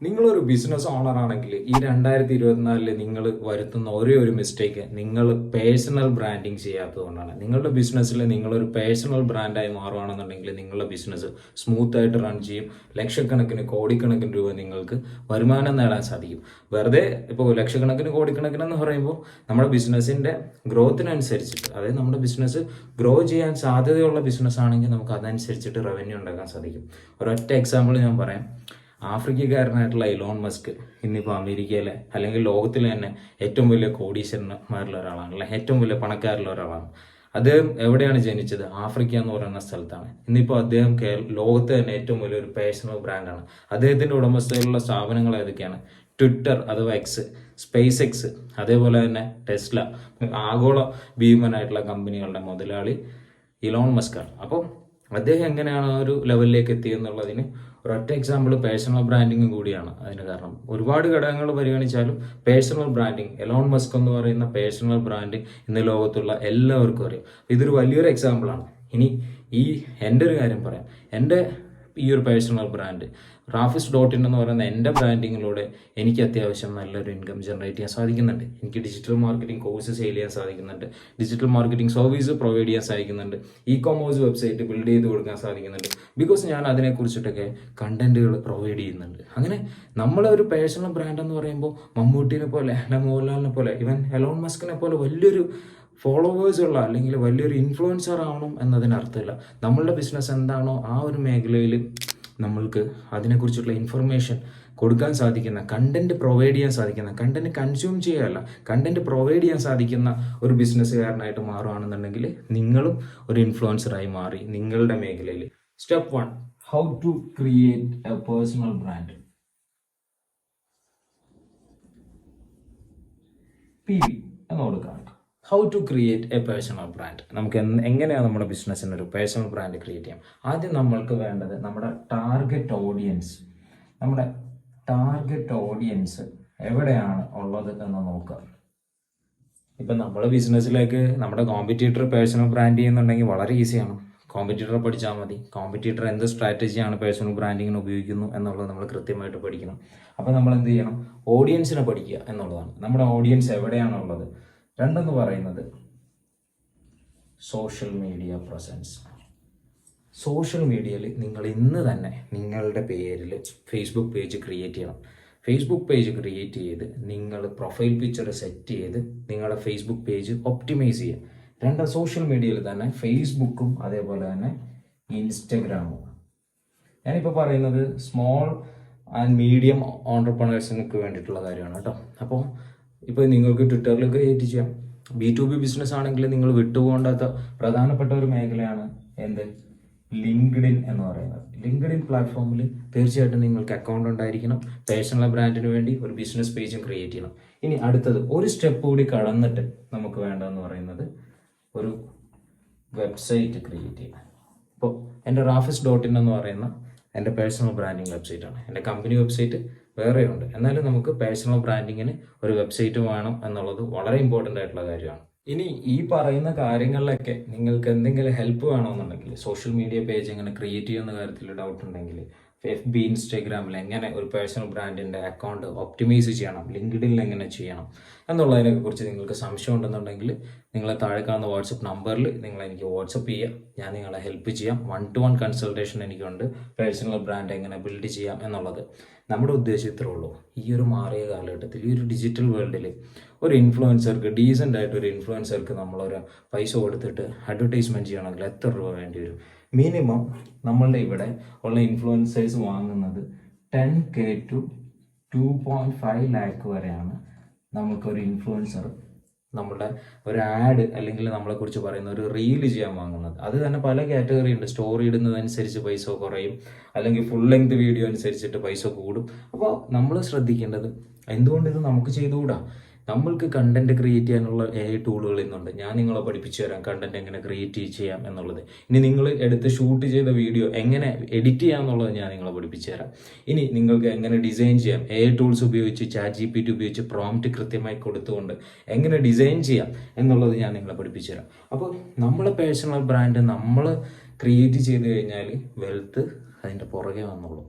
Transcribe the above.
നിങ്ങളൊരു business owner ആണെങ്കിൽ ഈ 2024 നിങ്ങൾ വരുത്തുന്ന ഒരേ ഒരു മിസ്റ്റേക്ക് നിങ്ങൾ പേഴ്സണൽ ബ്രാൻഡിങ് ചെയ്യാത്തതുകൊണ്ടാണ്. നിങ്ങളുടെ ബിസിനസ്സിൽ നിങ്ങളൊരു പേഴ്സണൽ ബ്രാൻഡായി മാറുകയാണെന്നുണ്ടെങ്കിൽ നിങ്ങളുടെ ബിസിനസ് സ്മൂത്ത് ആയിട്ട് റൺ ചെയ്യും. ലക്ഷക്കണക്കിന് കോടിക്കണക്കിന് രൂപ നിങ്ങൾക്ക് വരുമാനം നേടാൻ സാധിക്കും. വെറുതെ ഇപ്പോൾ ലക്ഷക്കണക്കിന് കോടിക്കണക്കിന് എന്ന് പറയുമ്പോൾ നമ്മുടെ ബിസിനസ്സിന്റെ ഗ്രോത്തിനനുസരിച്ചിട്ട്, അതായത് നമ്മുടെ ബിസിനസ് ഗ്രോ ചെയ്യാൻ സാധ്യതയുള്ള ബിസിനസ് ആണെങ്കിൽ നമുക്ക് അതനുസരിച്ചിട്ട് റവന്യൂ ഉണ്ടാക്കാൻ സാധിക്കും. ഒരൊറ്റ എക്സാമ്പിൾ ഞാൻ പറയാം. ആഫ്രിക്കക്കാരനായിട്ടുള്ള ഇലോൺ മസ്ക് ഇന്നിപ്പോൾ അമേരിക്കയിലെ അല്ലെങ്കിൽ ലോകത്തിലെ തന്നെ ഏറ്റവും വലിയ കോടീശ്വരന്മാരിൽ ഒരാളാണ്, അല്ലെ ഏറ്റവും വലിയ പണക്കാരിൽ ഒരാളാണ്. അദ്ദേഹം എവിടെയാണ് ജനിച്ചത്? ആഫ്രിക്ക എന്ന് പറയുന്ന സ്ഥലത്താണ്. ഇന്നിപ്പോൾ അദ്ദേഹം ലോകത്തെ തന്നെ ഏറ്റവും വലിയൊരു പേഴ്സണൽ ബ്രാൻഡാണ്. അദ്ദേഹത്തിന്റെ ഉടമസ്ഥയിലുള്ള സ്ഥാപനങ്ങൾ ഏതൊക്കെയാണ്? ട്വിറ്റർ അഥവാ എക്സ്, സ്പേസ് എക്സ്, അതേപോലെ തന്നെ ടെസ്ല, ആഗോള ഭീമനായിട്ടുള്ള കമ്പനികളുടെ മുതലാളി ഇലോൺ മസ്ക് ആണ്. അപ്പോൾ അദ്ദേഹം എങ്ങനെയാണ് ആ ഒരു ലെവലിലേക്ക് എത്തിയെന്നുള്ളതിന് ഒരൊറ്റ എക്സാമ്പിൾ പേഴ്സണൽ ബ്രാൻഡിങ് കൂടിയാണ് അതിന് കാരണം. ഒരുപാട് ഘടകങ്ങൾ പരിഗണിച്ചാലും പേഴ്സണൽ ബ്രാൻഡിങ്, എലോൺ മസ്ക് എന്ന് പറയുന്ന പേഴ്സണൽ ബ്രാൻഡ് ഇന്ന് ലോകത്തുള്ള എല്ലാവർക്കും അറിയാം. ഇതൊരു വലിയൊരു എക്സാമ്പിളാണ്. ഇനി എൻ്റെ ഒരു കാര്യം പറയാം. എൻ്റെ ഈ ഒരു പേഴ്സണൽ ബ്രാൻഡ് റാഫിസ്.in എന്ന് പറയുന്ന എൻ്റെ ബ്രാൻഡിങ്ങിലൂടെ എനിക്ക് അത്യാവശ്യം നല്ലൊരു ഇൻകം ജനറേറ്റ് ചെയ്യാൻ സാധിക്കുന്നുണ്ട്. എനിക്ക് ഡിജിറ്റൽ മാർക്കറ്റിംഗ് കോഴ്സ് സെയിൽ ചെയ്യാൻ സാധിക്കുന്നുണ്ട്, ഡിജിറ്റൽ മാർക്കറ്റിംഗ് സർവീസ് പ്രൊവൈഡ് ചെയ്യാൻ സാധിക്കുന്നുണ്ട്, ഇ-കൊമേഴ്സ് വെബ്സൈറ്റ് ബിൽഡ് ചെയ്ത് കൊടുക്കാൻ സാധിക്കുന്നുണ്ട്. ബിക്കോസ് ഞാൻ അതിനെക്കുറിച്ചിട്ടൊക്കെ കണ്ടന്റുകൾ പ്രൊവൈഡ് ചെയ്യുന്നുണ്ട്. അങ്ങനെ നമ്മളെ ഒരു പേഴ്സണൽ ബ്രാൻഡ് എന്ന് പറയുമ്പോൾ മമ്മൂട്ടിനെ പോലെ, മോഹൻലാലിനെ പോലെ, ഇവൻ എലോൺ മസ്കിനെ പോലെ വലിയൊരു ഫോളോവേഴ്സ് ഉള്ള അല്ലെങ്കിൽ വലിയൊരു ഇൻഫ്ലുവൻസർ ആവണം എന്നതിനർത്ഥമില്ല. നമ്മളുടെ ബിസിനസ് എന്താണോ ആ ഒരു മേഖലയിൽ നമ്മൾക്ക് അതിനെക്കുറിച്ചുള്ള ഇൻഫർമേഷൻ കൊടുക്കാൻ സാധിക്കുന്ന, കണ്ടന്റ് പ്രൊവൈഡ് ചെയ്യാൻ സാധിക്കുന്ന, കണ്ടന്റ് കൺസ്യൂം ചെയ്യുകയല്ല, കണ്ടന്റ് പ്രൊവൈഡ് ചെയ്യാൻ സാധിക്കുന്ന ഒരു ബിസിനസ്സുകാരനായിട്ട് മാറുകയാണെന്നുണ്ടെങ്കിൽ നിങ്ങളും ഒരു ഇൻഫ്ലുവൻസറായി മാറി നിങ്ങളുടെ മേഖലയിൽ. Step 1, how to create a personal brand. PV എന്നോട് കാണുക. How to create a personal brand. നമുക്ക് എങ്ങനെയാണ് നമ്മുടെ ബിസിനസ്സിന് ഒരു പേഴ്സണൽ ബ്രാൻഡ് ക്രിയേറ്റ് ചെയ്യാം? ആദ്യം നമ്മൾക്ക് വേണ്ടത് നമ്മുടെ ടാർഗറ്റ് ഓഡിയൻസ് എവിടെയാണ് ഉള്ളത് എന്ന് നോക്കുക. ഇപ്പം നമ്മുടെ ബിസിനസ്സിലേക്ക് നമ്മുടെ കോമ്പറ്റീറ്റർ പേഴ്സണൽ ബ്രാൻഡ് ചെയ്യുന്നുണ്ടെങ്കിൽ വളരെ ഈസിയാണ്. കോമ്പറ്റീറ്ററെ പഠിച്ചാൽ മതി. കോമ്പറ്റീറ്റർ എന്ത് സ്ട്രാറ്റജിയാണ് പേഴ്സണൽ ബ്രാൻഡിങ്ങിന് ഉപയോഗിക്കുന്നു എന്നുള്ളത് നമ്മൾ കൃത്യമായിട്ട് പഠിക്കണം. അപ്പോൾ നമ്മൾ എന്ത് ചെയ്യണം? ഓഡിയൻസിനെ പഠിക്കുക എന്നുള്ളതാണ്. നമ്മുടെ ഓഡിയൻസ് എവിടെയാണുള്ളത്? രണ്ടെന്ന് പറയുന്നത് സോഷ്യൽ മീഡിയ പ്രസൻസ്. സോഷ്യൽ മീഡിയയിൽ നിങ്ങൾ ഇന്ന് തന്നെ നിങ്ങളുടെ പേരിൽ ഫേസ്ബുക്ക് പേജ് ക്രിയേറ്റ് ചെയ്യണം. ഫേസ്ബുക്ക് പേജ് ക്രിയേറ്റ് ചെയ്ത് നിങ്ങൾ പ്രൊഫൈൽ പിക്ചർ സെറ്റ് ചെയ്ത് നിങ്ങളുടെ ഫേസ്ബുക്ക് പേജ് ഒപ്റ്റിമൈസ് ചെയ്യുക. സോഷ്യൽ മീഡിയയിൽ തന്നെ ഫേസ്ബുക്കും അതേപോലെ തന്നെ ഇൻസ്റ്റഗ്രാമും. ഞാനിപ്പോൾ പറയുന്നത് സ്മോൾ ആൻഡ് മീഡിയം ഓൺടർപ്രണേഴ്സിനൊക്കെ വേണ്ടിയിട്ടുള്ള കാര്യമാണ് കേട്ടോ. അപ്പോൾ ഇപ്പോൾ നിങ്ങൾക്ക് ട്വിറ്ററിൽ ക്രിയേറ്റ് ചെയ്യാം. B2B ബിസിനസ് ആണെങ്കിൽ നിങ്ങൾ വിട്ടുപോകേണ്ടാത്ത പ്രധാനപ്പെട്ട ഒരു മേഖലയാണ് എന്ത്? ലിങ്ക്ഡിൻ എന്ന് പറയുന്നത്. ലിങ്ക്ഡിൻ പ്ലാറ്റ്ഫോമിൽ തീർച്ചയായിട്ടും നിങ്ങൾക്ക് അക്കൗണ്ട് ഉണ്ടായിരിക്കണം. പേഴ്സണൽ ബ്രാൻഡിന് വേണ്ടി ഒരു ബിസിനസ് പേജും ക്രിയേറ്റ് ചെയ്യണം. ഇനി അടുത്തത് ഒരു സ്റ്റെപ്പ് കൂടി കടന്നിട്ട് നമുക്ക് വേണ്ടതെന്ന് പറയുന്നത് ഒരു വെബ്സൈറ്റ് ക്രിയേറ്റ് ചെയ്യണം. ഇപ്പോൾ എൻ്റെ റാഫിസ്.in എന്ന് പറയുന്ന എൻ്റെ പേഴ്സണൽ ബ്രാൻഡിങ് വെബ്സൈറ്റാണ്. എൻ്റെ കമ്പനി വെബ്സൈറ്റ് വേറെയുണ്ട്. എന്നാലും നമുക്ക് പേഴ്സണൽ ബ്രാൻഡിങ്ങിന് ഒരു വെബ്സൈറ്റ് വേണം എന്നുള്ളത് വളരെ ഇമ്പോർട്ടൻ്റ് ആയിട്ടുള്ള കാര്യമാണ്. ഇനി ഈ പറയുന്ന കാര്യങ്ങളിലൊക്കെ നിങ്ങൾക്ക് എന്തെങ്കിലും ഹെൽപ്പ് വേണമെന്നുണ്ടെങ്കിൽ, സോഷ്യൽ മീഡിയ പേജ് എങ്ങനെ ക്രിയേറ്റ് ചെയ്യുന്ന കാര്യത്തിൽ ഡൗട്ട് ഉണ്ടെങ്കിൽ, FB ഇൻസ്റ്റാഗ്രാമിൽ എങ്ങനെ ഒരു പേഴ്സണൽ ബ്രാൻഡിൻ്റെ അക്കൗണ്ട് ഒപ്റ്റിമൈസ് ചെയ്യണം, ലിങ്ക്ഡിനിൽ എങ്ങനെ ചെയ്യണം എന്നുള്ളതിനെ കുറിച്ച് നിങ്ങൾക്ക് സംശയം ഉണ്ടെന്നുണ്ടെങ്കിൽ നിങ്ങളെ താഴെ കാണുന്ന വാട്സപ്പ് നമ്പറിൽ നിങ്ങൾ എനിക്ക് വാട്സപ്പ് ചെയ്യുക. ഞാൻ നിങ്ങളെ ഹെൽപ്പ് ചെയ്യാം. 1-to-1 കൺസൾട്ടേഷൻ എനിക്കുണ്ട്. പേഴ്സണൽ ബ്രാൻഡ് എങ്ങനെ ബിൽഡ് ചെയ്യാം എന്നുള്ളത്. നമ്മുടെ ഉദ്ദേശം ഇത്രേ ഉള്ളൂ. ഈ ഒരു മാറിയ കാലഘട്ടത്തിൽ, ഈ ഒരു ഡിജിറ്റൽ വേൾഡിൽ ഒരു ഇൻഫ്ലുവൻസർക്ക്, ഡീസൻ്റ് ആയിട്ട് ഒരു ഇൻഫ്ലുവൻസർക്ക് നമ്മളൊരു പൈസ കൊടുത്തിട്ട് അഡ്വർടൈസ്മെൻറ്റ് ചെയ്യണമെങ്കിൽ എത്ര രൂപ വേണ്ടി വരും? മിനിമം നമ്മളുടെ ഇവിടെ ഉള്ള ഇൻഫ്ലുവൻസേഴ്സ് വാങ്ങുന്നത് 10K to 2.5 lakh വരെയാണ് നമുക്കൊരു ഇൻഫ്ലുവൻസർ നമ്മുടെ ഒരു ആഡ് അല്ലെങ്കിൽ നമ്മളെക്കുറിച്ച് പറയുന്ന ഒരു റീല് ചെയ്യാൻ വാങ്ങുന്നത്. അത് തന്നെ പല കാറ്റഗറി ഉണ്ട്. സ്റ്റോറി ഇടുന്നതനുസരിച്ച് പൈസ കുറയും, അല്ലെങ്കിൽ ഫുൾ ലെങ്ത് വീഡിയോ അനുസരിച്ചിട്ട് പൈസ കൂടും. അപ്പോൾ നമ്മൾ ശ്രദ്ധിക്കേണ്ടത് എന്തുകൊണ്ട് ഇത് നമുക്ക് ചെയ്തുകൂടാ? നമ്മൾക്ക് കണ്ടന്റ് ക്രിയേറ്റ് ചെയ്യാനുള്ള ടൂളുകൾ ഇന്നുണ്ട്. ഞാൻ നിങ്ങളെ പഠിപ്പിച്ചു തരാം കണ്ടന്റ് എങ്ങനെ ക്രിയേറ്റ് ചെയ്യാം എന്നുള്ളത്. ഇനി നിങ്ങൾ എടുത്ത് ഷൂട്ട് ചെയ്ത വീഡിയോ എങ്ങനെ എഡിറ്റ് ചെയ്യാം എന്നുള്ളത് ഞാൻ നിങ്ങളെ പഠിപ്പിച്ചു തരാം. ഇനി നിങ്ങൾക്ക് എങ്ങനെ ഡിസൈൻ ചെയ്യാം, ടൂൾസ് ഉപയോഗിച്ച് ChatGPT ഉപയോഗിച്ച് പ്രോംപ്റ്റ് കൃത്യമായി കൊടുത്തുകൊണ്ട് എങ്ങനെ ഡിസൈൻ ചെയ്യാം എന്നുള്ളത് ഞാൻ നിങ്ങളെ പഠിപ്പിച്ചു തരാം. അപ്പോൾ നമ്മളെ പേഴ്സണൽ ബ്രാൻഡ് നമ്മൾ ക്രിയേറ്റ് ചെയ്ത് കഴിഞ്ഞാൽ വെൽത്ത് അതിൻ്റെ പുറകെ വന്നോളൂ.